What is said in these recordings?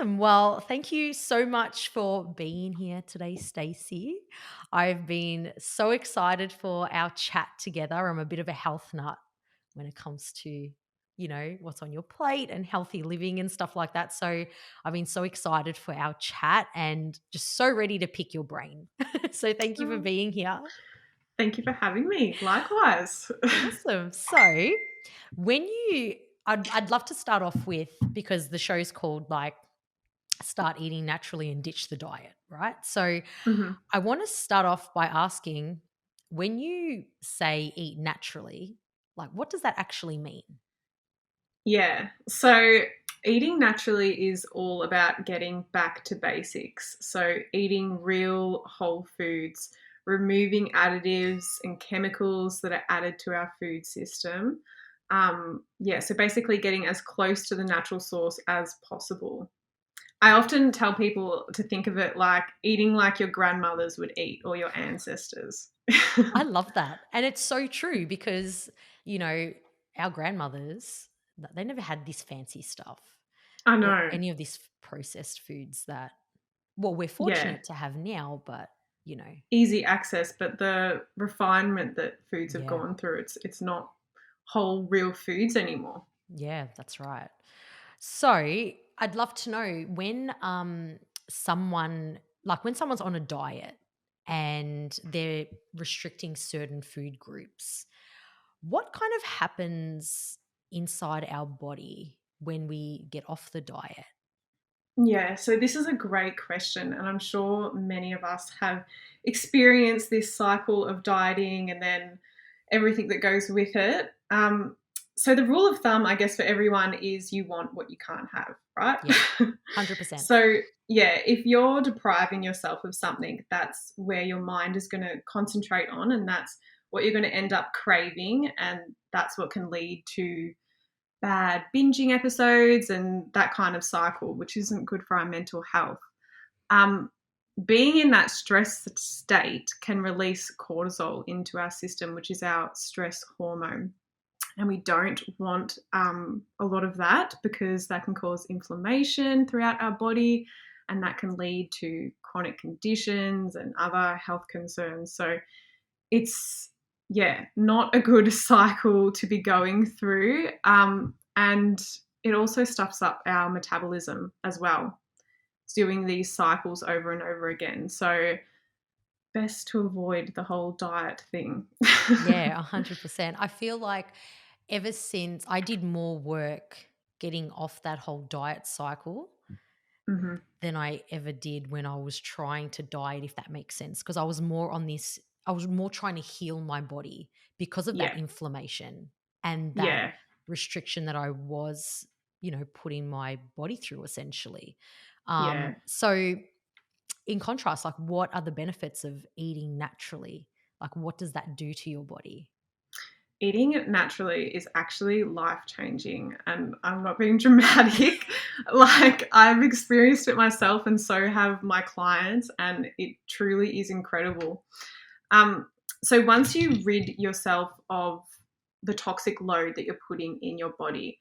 Awesome. Well, thank you so much for being here today, Stacey. I've been so excited for our chat together. I'm a bit of a health nut when it comes to, what's on your plate and healthy living and stuff like that. So I've been so excited for our chat and just so ready to pick your brain. So thank you for Oh, being here. thank you for having me. Likewise. Awesome. So I'd love to start off with, because the show's called like start eating naturally and ditch the diet, right? So Mhm. I want to start off by asking, when you say eat naturally, like what does that actually mean? Yeah. So eating naturally is all about getting back to basics. So eating real whole foods, removing additives and chemicals that are added to our food system. Yeah, so basically getting as close to the natural source as possible. I often tell people to think of it like eating like your grandmothers would eat or your ancestors. I love that. And it's so true because, you know, our grandmothers, they never had this fancy stuff I or know. any of these processed foods that, well, we're Yeah. fortunate to have now, but, you know, Easy access, but the refinement that foods have yeah, gone through, it's not whole real foods anymore. yeah, that's right. So I'd love to know when when someone's on a diet and they're restricting certain food groups, what kind of happens inside our body when we get off the diet? Yeah, so this is a great question, and I'm sure many of us have experienced this cycle of dieting and then everything that goes with it. So the rule of thumb, I guess, for everyone is you want what you can't have, right? Yeah, 100%. So yeah, if you're depriving yourself of something, that's where your mind is going to concentrate on, and that's what you're going to end up craving, and that's what can lead to bad binging episodes and that kind of cycle, which isn't good for our mental health. Um, Being in that stress state can release cortisol into our system, which is our stress hormone. And we don't want a lot of that because that can cause inflammation throughout our body and that can lead to chronic conditions and other health concerns. So it's, yeah, not a good cycle to be going through. And it also stuffs up our metabolism as well. It's doing these cycles over and over again. So best to avoid the whole diet thing. Yeah, 100%. I feel like ever since I did more work getting off that whole diet cycle Hmm. than I ever did when I was trying to diet, if that makes sense. Because I was more trying to heal my body because of that Yeah, inflammation and that yeah. restriction that I was, putting my body through essentially. Yeah. So, in contrast, like what are the benefits of eating naturally? Like, what does that do to your body? Eating it naturally is actually life changing. And I'm not being dramatic. Like, I've experienced it myself, and so have my clients, and it truly is incredible. Um, so, once you rid yourself of the toxic load that you're putting in your body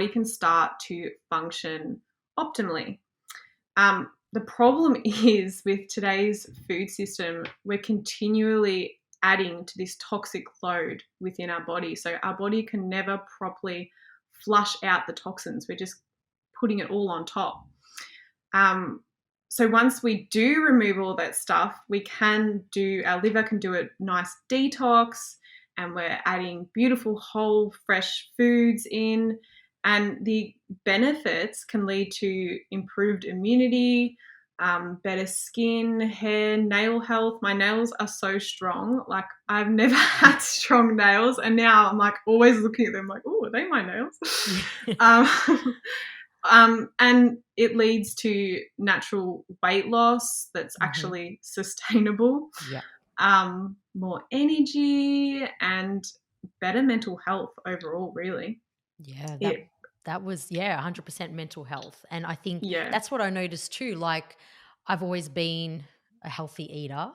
can start to function optimally. The problem is with today's food system, we're continually adding to this toxic load within our body. So our body can never properly flush out the toxins. We're just putting it all on top. Um, so once we do remove all that stuff, our liver can do a nice detox, and we're adding beautiful whole fresh foods in. And the benefits can lead to improved immunity, better skin, hair, nail health. My nails are so strong. Like, I've never had strong nails, and now I'm like always looking at them like, oh, are they my nails? Yeah. um, and it leads to natural weight loss that's Hmm. actually sustainable, Yeah. more energy, and better mental health overall, really. Yeah, It, that was, yeah, 100% mental health. And I think yeah. that's what I noticed too. Like, I've always been a healthy eater.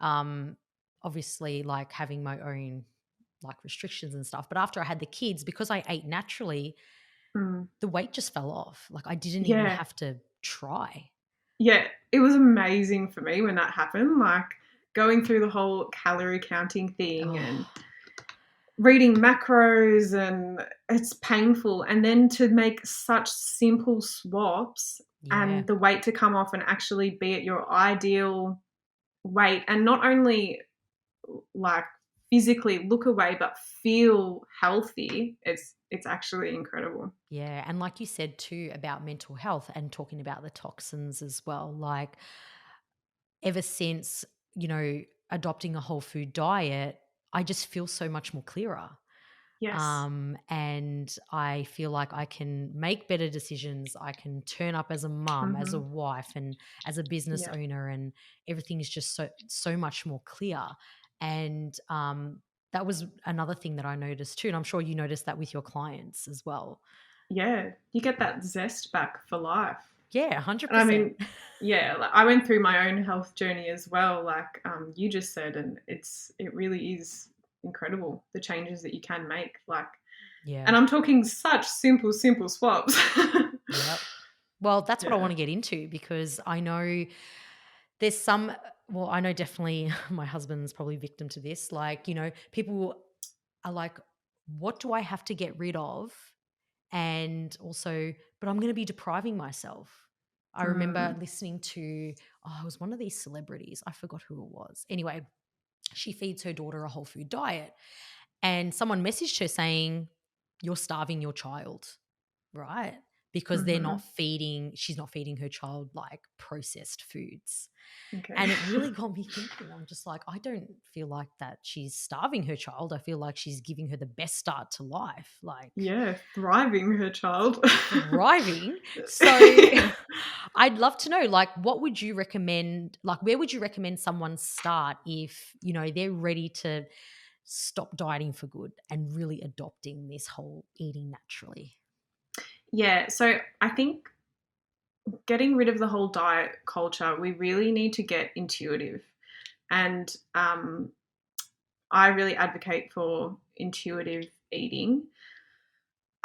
Um Obviously, like having my own like restrictions and stuff. But after I had the kids, because I ate naturally, Mm, the weight just fell off. Like, I didn't even yeah. have to try. Yeah, it was amazing for me when that happened, like, going through the whole calorie counting thing and Oh, reading macros, and it's painful, and then to make such simple swaps yeah. and the weight to come off and actually be at your ideal weight, and not only, like, physically look away but feel healthy, it's actually incredible. Yeah, and like you said too about mental health and talking about the toxins as well, like ever since, adopting a whole food diet, I just feel so much more clearer. Yes. And I feel like I can make better decisions. I can turn up as a mum, as a Mhm. wife, and as a business Yeah. owner, and everything is just so much more clear. And that was another thing that I noticed too, and I'm sure you noticed that with your clients as well. Yeah, you get that zest back for life. Yeah, And I 100%. mean, yeah, like, I went through my own health journey as well, like, you just said, and it really is incredible the changes that you can make, like, Yeah. and I'm talking such simple swaps. Yep. Well, that's what I want Yeah. to get into because I know there's some, well, I know definitely my husband's probably victim to this. Like, people are like, what do I have to get rid of? And also, but I'm going to be depriving myself. I remember Mm, listening to, oh, it was one of these celebrities. I forgot who it was. Anyway, she feeds her daughter a whole food diet. And someone messaged her saying, you're starving your child, right? Because mhm. she's not feeding her child like processed foods. Okay. And it really got me thinking. I'm just like, I don't feel like that she's starving her child. I feel like she's giving her the best start to life, like Yeah, thriving her child. thriving. So I'd love to know, like, what would you recommend? Like, where would you recommend someone start if, they're ready to stop dieting for good and really adopting this whole eating naturally? Yeah, so I think getting rid of the whole diet culture, we really need to get intuitive. And I really advocate for intuitive eating.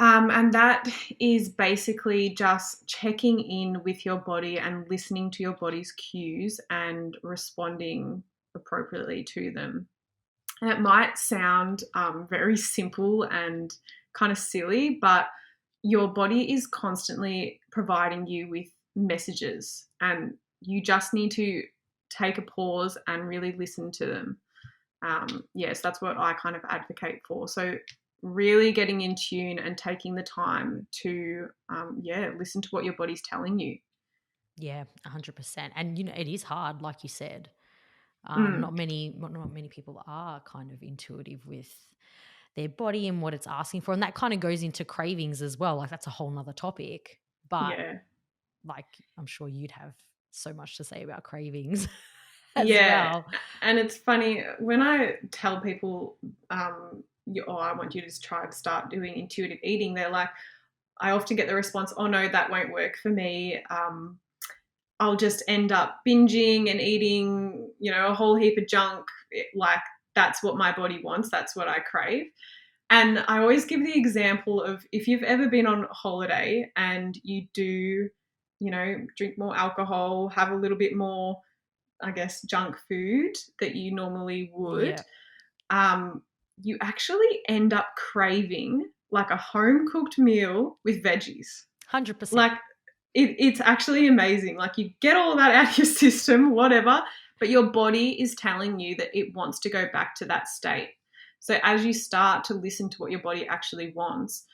And that is basically just checking in with your body and listening to your body's cues and responding appropriately to them. And it might sound very simple and kind of silly, but your body is constantly providing you with messages, and you just need to take a pause and really listen to them. Yes, that's what I kind of advocate for. So, really getting in tune and taking the time to, yeah, listen to what your body's telling you. Yeah, 100%. And it is hard, like you said. Mm, Not many people are kind of intuitive with their body and what it's asking for, and that kind of goes into cravings as well. Like that's a whole nother topic. But yeah. like, I'm sure you'd have so much to say about cravings as Yeah, well. and it's funny when I tell people, "Oh, I want you to just try to start doing intuitive eating." They're like, I often get the response, "Oh no, that won't work for me. I'll just end up binging and eating, a whole heap of junk. Like that's what my body wants. That's what I crave." And I always give the example of if you've ever been on holiday and you do, drink more alcohol, have a little bit more, I guess, junk food that you normally would, Yeah, um, you actually end up craving like a home cooked meal with veggies. 100%. Like it's actually amazing. Like you get all that out of your system, whatever, but your body is telling you that it wants to go back to that state. So as you start to listen to what your body actually wants,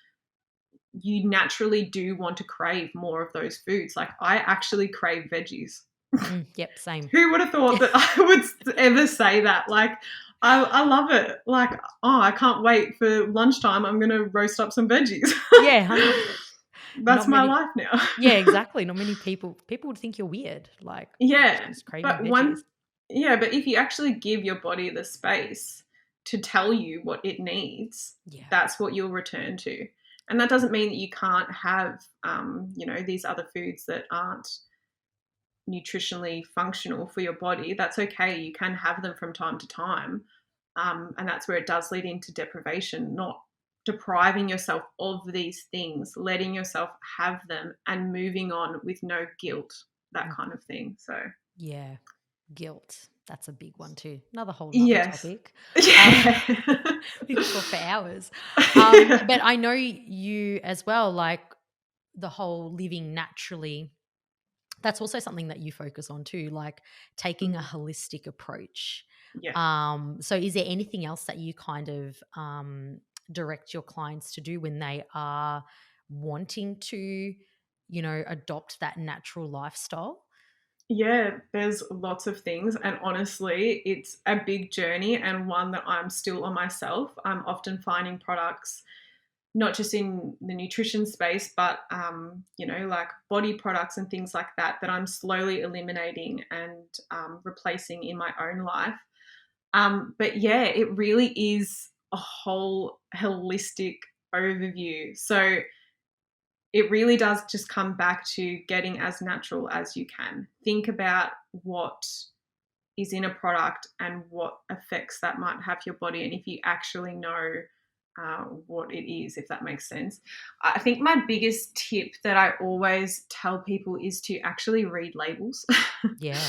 you naturally do want to crave more of those foods. Like I actually crave veggies. Yep, same. Who would have thought that I would ever say that? Like, I love it. Like, oh, I can't wait for lunchtime. I'm going to roast up some veggies. Yeah, 100%. That's Not my many. life now. Yeah, exactly. Not many people would think you're weird. Like Yeah. she's craving But veggies. but if you actually give your body the space to tell you what it needs, Yeah, that's what you'll return to. And that doesn't mean that you can't have, these other foods that aren't nutritionally functional for your body. That's okay. You can have them from time to time. And that's where it does lead into deprivation, not depriving yourself of these things, letting yourself have them and moving on with no guilt, that Mm, kind of thing. So, yeah. Guilt. That's a big one too. Another whole nother yes. topic. Uh, Yeah. we could talk for hours. Yeah. But I know you as well, like the whole living naturally. That's also something that you focus on too, like taking a Mm, holistic approach. yeah. So is there anything else that you kind of direct your clients to do when they are wanting to, adopt that natural lifestyle? Yeah, there's lots of things. And honestly, it's a big journey and one that I'm still on myself. I'm often finding products, not just in the nutrition space, but, like body products and things like that, that I'm slowly eliminating and replacing in my own life. But yeah, it really is a whole holistic overview. So it really does just come back to getting as natural as you can. Think about what is in a product and what effects that might have your body, and if you actually know what it is, if that makes sense. I think my biggest tip that I always tell people is to actually read labels. Yeah.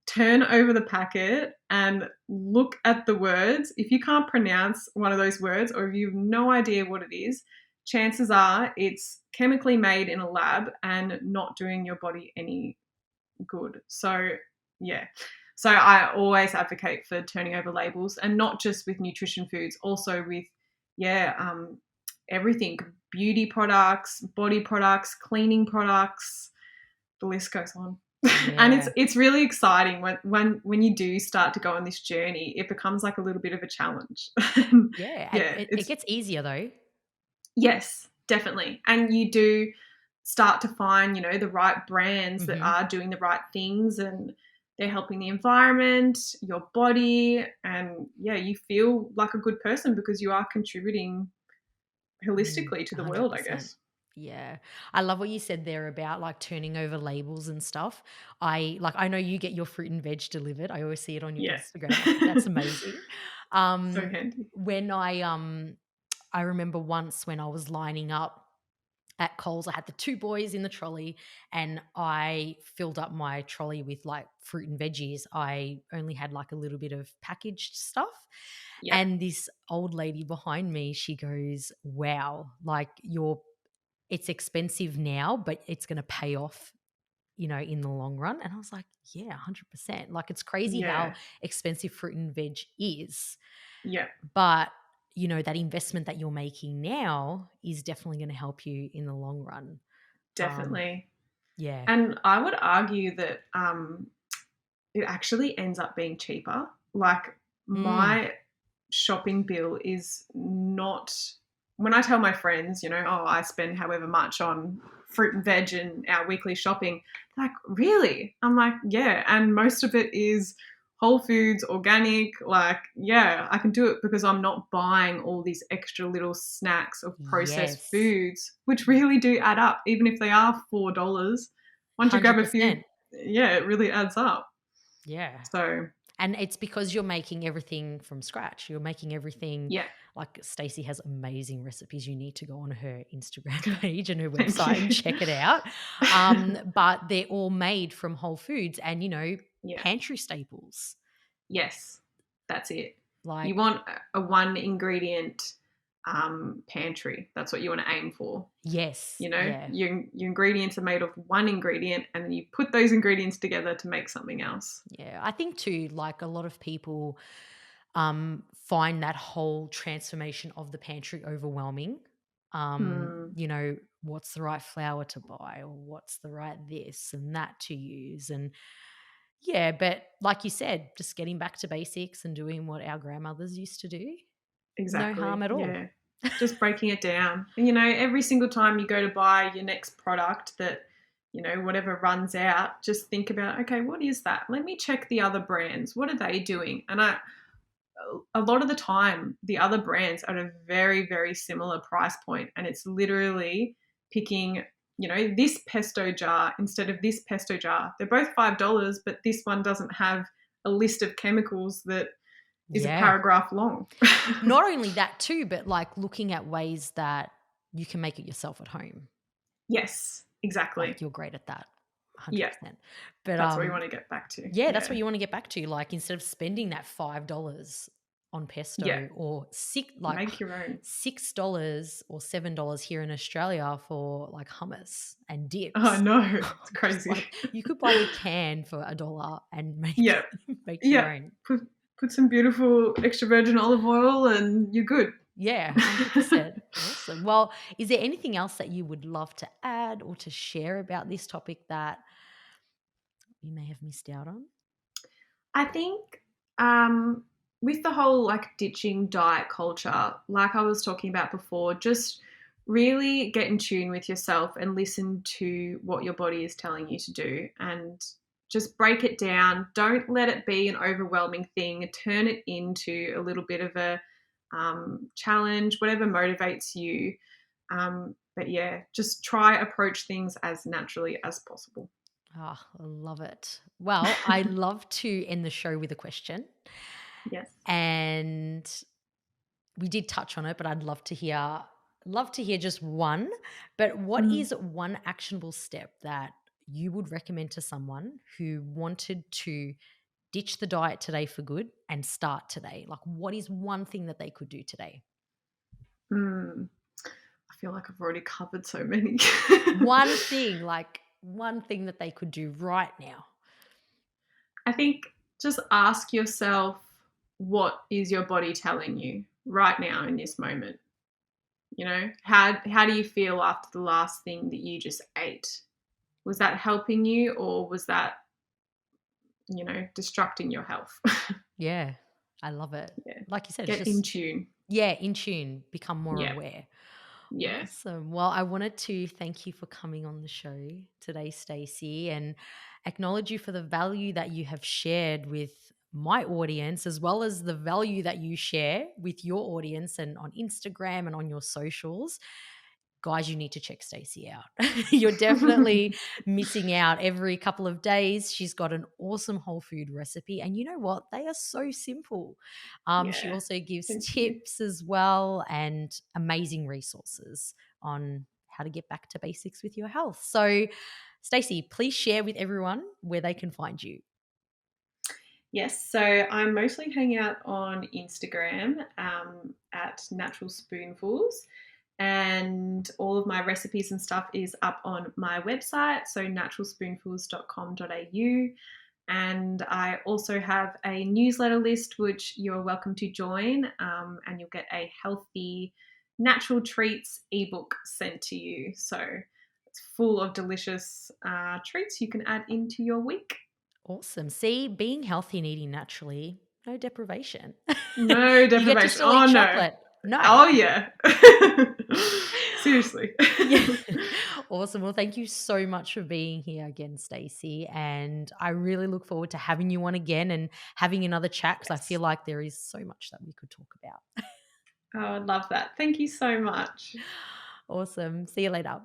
Turn over the packet and look at the words. If you can't pronounce one of those words or if you have no idea what it is, chances are it's chemically made in a lab and not doing your body any good. So, yeah. So I always advocate for turning over labels, and not just with nutrition foods, also with, yeah, everything, beauty products, body products, cleaning products, the list goes on. And Yeah. it's really exciting when you do start to go on this journey. It becomes like a little bit of a challenge. Yeah. And Yeah, it it's gets easier though. yes, definitely. And you do start to find, the right brands that Hmm. are doing the right things, and they're helping the environment, your body, and yeah, you feel like a good person because you are contributing holistically to the world, I 100%. guess. Yeah. I love what you said there about like turning over labels and stuff. I know you get your fruit and veg delivered. I always see it on your Yeah. Instagram. I think that's amazing. So Um handy. when I remember once when I was lining up at Coles, I had the two boys in the trolley and I filled up my trolley with like fruit and veggies. I only had like a little bit of packaged stuff. Yeah. And this old lady behind me, she goes, "Wow, like it's expensive now, but it's going to pay off, in the long run." And I was like, "Yeah, 100%." Like it's crazy how Yeah. expensive fruit and veg is, Yeah. but that investment that you're making now is definitely going to help you in the long run. Um, Definitely. yeah. And I would argue that it actually ends up being cheaper. Like, Mm, my shopping bill is not, when I tell my friends, oh, I spend however much on fruit and veg and our weekly shopping, like, really? I'm like, yeah. And most of it is whole foods, organic. Like, yeah, I can do it because I'm not buying all these extra little snacks of processed yes. foods, which really do add up, even if they are $4. Once you grab a few, 100%. yeah, it really adds up. Yeah. So, And it's because you're making everything from scratch. You're making everything yeah, like Stacey has amazing recipes. You need to go on her Instagram page and her thank website and you. check it out. But they're all made from whole foods and, Yeah. pantry staples. Yes, that's it. You Like, want a one ingredient pantry. That's what you want to aim for. yes, yeah. Your ingredients are made of one ingredient, and then you put those ingredients together to make something else. Yeah. I think too, like a lot of people find that whole transformation of the pantry overwhelming. Hmm, What's the right flour to buy or what's the right this and that to use. And yeah, but like you said, just getting back to basics and doing what our grandmothers used to do, no harm exactly. at all. Yeah. Just breaking it down. And every single time you go to buy your next product that, whatever runs out, just think about, okay, what is that? Let me check the other brands. What are they doing? And a lot of the time, the other brands are at a very, very similar price point, and it's literally picking, this pesto jar instead of this pesto jar. They're both $5, but this one doesn't have a list of chemicals that is a Yeah. paragraph long. Not only that too, but like looking at ways that you can make it yourself at home. Yes, Like exactly. you're great at that. Yeah, 100%. But that's what we want to get back to. yeah, that's Yeah. what you want to get back to. Like instead of spending that $5 on Yeah. pesto or Make your own. $6 or $7 here in Australia for like hummus and Oh dips. no, it's Just crazy. like you could buy a can for $1 and make Yeah. make your Yeah. own. Put some beautiful extra virgin olive oil and you're good. Yeah, 100%. Awesome. Well, is there anything else that you would love to add or to share about this topic that we may have missed out on? I think with the whole like ditching diet culture, like I was talking about before, just really get in tune with yourself and listen to what your body is telling you to do and just break it down. Don't let it be an overwhelming thing. Turn it into a little bit of a challenge, whatever motivates you. But yeah, just try approach things as naturally as possible. Ah, I love it. Well, I love to end the show with a question. Yes. And we did touch on it, but I'd love to hear just one. But what Mm. is one actionable step that you would recommend to someone who wanted to ditch the diet today for good and start today? Like what is one thing that they could do today? Mm. I feel like I've already covered so many. One thing, like one thing that they could do right now. I think just ask yourself, what is your body telling you right now in this moment? You know, how do you feel after the last thing that you just ate? Was that helping you, or was that, destructing your health? Yeah, I love it. Yeah. Like you said, it's Get in just, tune. yeah, in tune, become more Yeah. aware. Yeah. Awesome. Well, I wanted to thank you for coming on the show today, Stacey, and acknowledge you for the value that you have shared with my audience, as well as the value that you share with your audience and on Instagram and on your socials. Guys, you need to check Stacey out. You're definitely missing out every couple of days. She's got an awesome whole food recipe. And you know what? They are so simple. She Yeah. also gives Thank you. tips as well and amazing resources on how to get back to basics with your health. So, Stacey, please share with everyone where they can find you. Yes, so I'm mostly hanging out on Instagram at Natural Spoonfuls, and all of my recipes and stuff is up on my website, so naturalspoonfuls.com.au. And I also have a newsletter list which you're welcome to join, and you'll get a healthy natural treats ebook sent to you. So it's full of delicious treats you can add into your week. Awesome. See, being healthy and eating naturally, no deprivation. No You get to deprivation. still Oh eat no. chocolate. No. Oh yeah. Seriously. Yeah. Awesome. Well, thank you so much for being here again, Stacey. And I really look forward to having you on again and having another chat because I feel Yes. like there is so much that we could talk about. Oh, I love that. Thank you so much. Awesome. See you later.